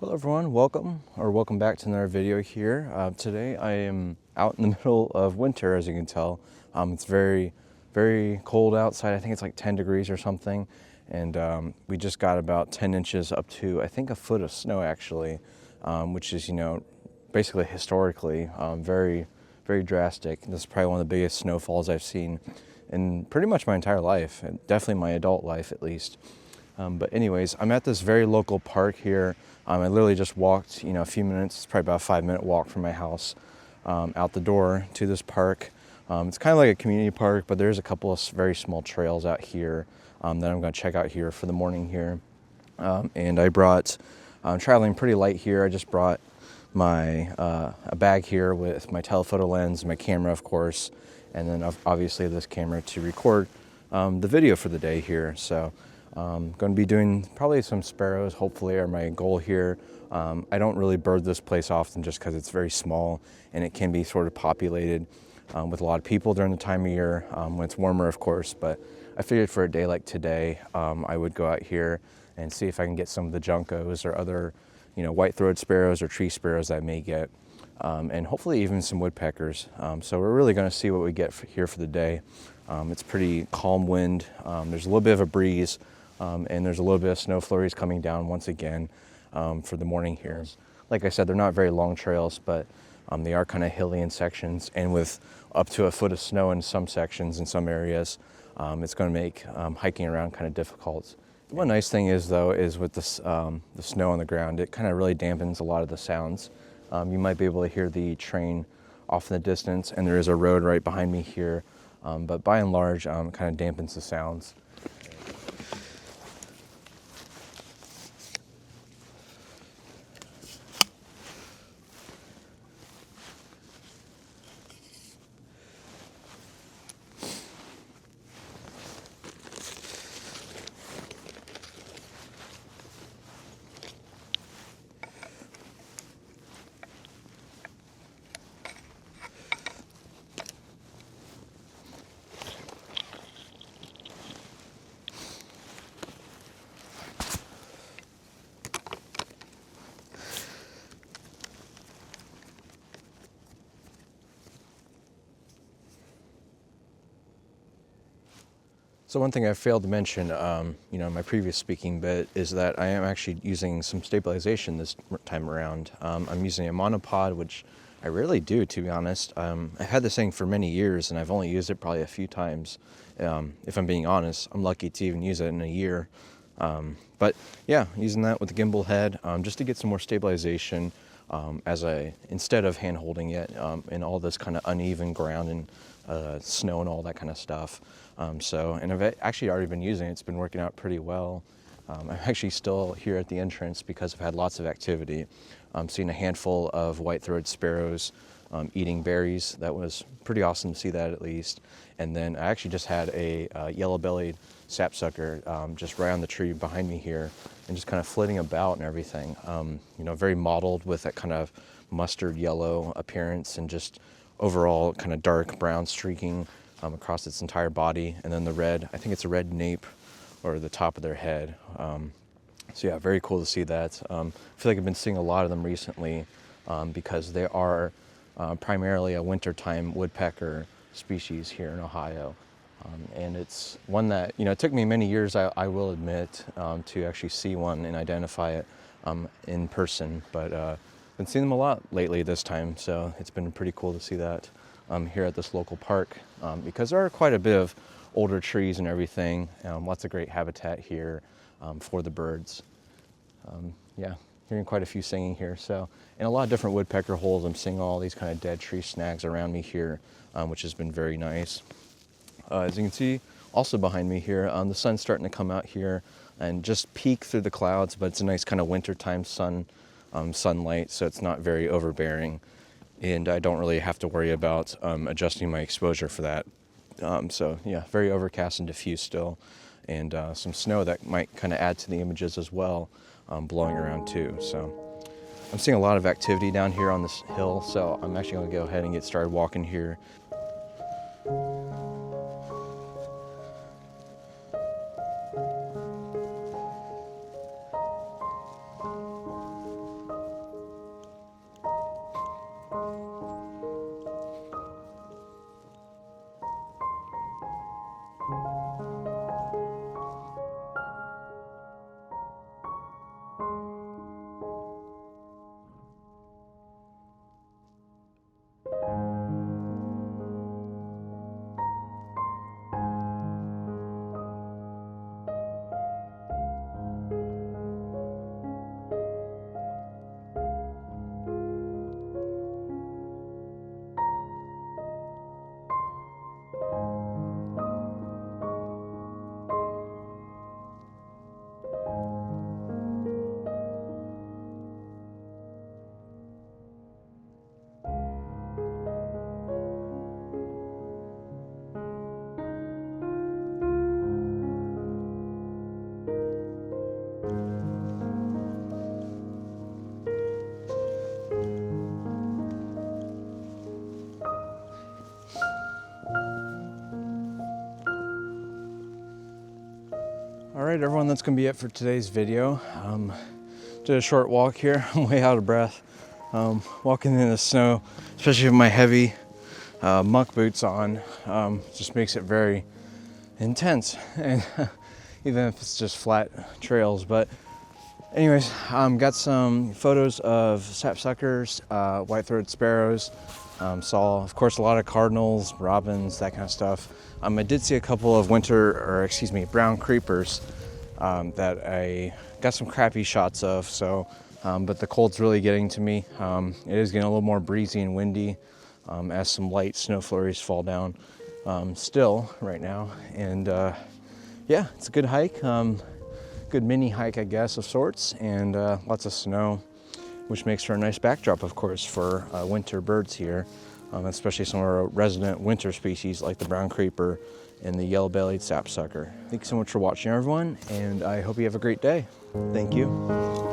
Hello everyone, welcome back to another video here. Today I am out in the middle of winter, as you can tell. It's very cold outside. I think it's like 10 degrees or something, and we just got about 10 inches up to I think a foot of snow actually, which is, basically historically very drastic. This is probably one of the biggest snowfalls I've seen in pretty much my entire life, and definitely my adult life at least. But anyways, I'm at this very local park here. I literally just walked, a few minutes, it's probably about a 5-minute walk from my house out the door to this park. It's kind of like a community park, but there's a couple of very small trails out here that I'm going to check out here for the morning here. And I brought, I'm traveling pretty light here. I just brought my a bag here with my telephoto lens, my camera, of course, and then obviously this camera to record the video for the day here. So going to be doing probably some sparrows, hopefully, are my goal here. I don't really bird this place often just because it's very small and it can be sort of populated with a lot of people during the time of year when it's warmer, of course. But I figured for a day like today, I would go out here and see if I can get some of the juncos or other, white-throated sparrows or tree sparrows that I may get, and hopefully even some woodpeckers. So we're really going to see what we get here for the day. It's pretty calm wind. There's a little bit of a breeze. And there's a little bit of snow flurries coming down once again for the morning here. Like I said, they're not very long trails, but they are kind of hilly in sections, and with up to a foot of snow in some sections in some areas, it's going to make hiking around kind of difficult. One nice thing is, though, is with this, the snow on the ground, it kind of really dampens a lot of the sounds. You might be able to hear the train off in the distance, and there is a road right behind me here, but by and large, it kind of dampens the sounds. So one thing I failed to mention, in my previous speaking bit, is that I am actually using some stabilization this time around. I'm using a monopod, which I rarely do, to be honest. I've had this thing for many years, and I've only used it probably a few times. If I'm being honest, I'm lucky to even use it in a year. But yeah, using that with the gimbal head, just to get some more stabilization, instead of hand holding it in all this kind of uneven ground and snow and all that kind of stuff. And I've actually already been using it. It's been working out pretty well. I'm actually still here at the entrance because I've had lots of activity. I'm seeing a handful of white-throated sparrows eating berries. That was pretty awesome to see that, at least. And then I actually just had a yellow-bellied sapsucker just right on the tree behind me here, and just kind of flitting about and everything. Very mottled with that kind of mustard yellow appearance, and just overall kind of dark brown streaking across its entire body, and then the red, I think it's a red nape, or the top of their head. So yeah, very cool to see that. I feel like I've been seeing a lot of them recently because they are primarily a wintertime woodpecker species here in Ohio. And it's one that, it took me many years, I will admit, to actually see one and identify it in person, but been seeing them a lot lately this time, so it's been pretty cool to see that here at this local park, because there are quite a bit of older trees and everything, lots of great habitat here for the birds. Yeah, hearing quite a few singing here. So, and a lot of different woodpecker holes. I'm seeing all these kind of dead tree snags around me here, which has been very nice. As you can see, also behind me here, the sun's starting to come out here and just peek through the clouds, but it's a nice kind of wintertime sunlight, so it's not very overbearing. And I don't really have to worry about adjusting my exposure for that. So yeah, very overcast and diffuse still, and some snow that might kind of add to the images as well, blowing around too. So I'm seeing a lot of activity down here on this hill, so I'm actually going to go ahead and get started walking here. right, everyone, that's gonna be it for today's video. Did a short walk here. I'm way out of breath. Walking in the snow, especially with my heavy muck boots on, just makes it very intense, and even if it's just flat trails. But anyways, got some photos of sapsuckers, white-throated sparrows. Saw, of course, a lot of cardinals, robins, that kind of stuff. I did see a couple of brown creepers that I got some crappy shots of. So, but the cold's really getting to me. It is getting a little more breezy and windy as some light snow flurries fall down still right now. And yeah, it's a good hike, good mini hike, I guess, of sorts, and lots of snow, which makes for a nice backdrop, of course, for winter birds here, especially some of our resident winter species like the brown creeper and the yellow-bellied sapsucker. Thanks so much for watching, everyone, and I hope you have a great day. Thank you.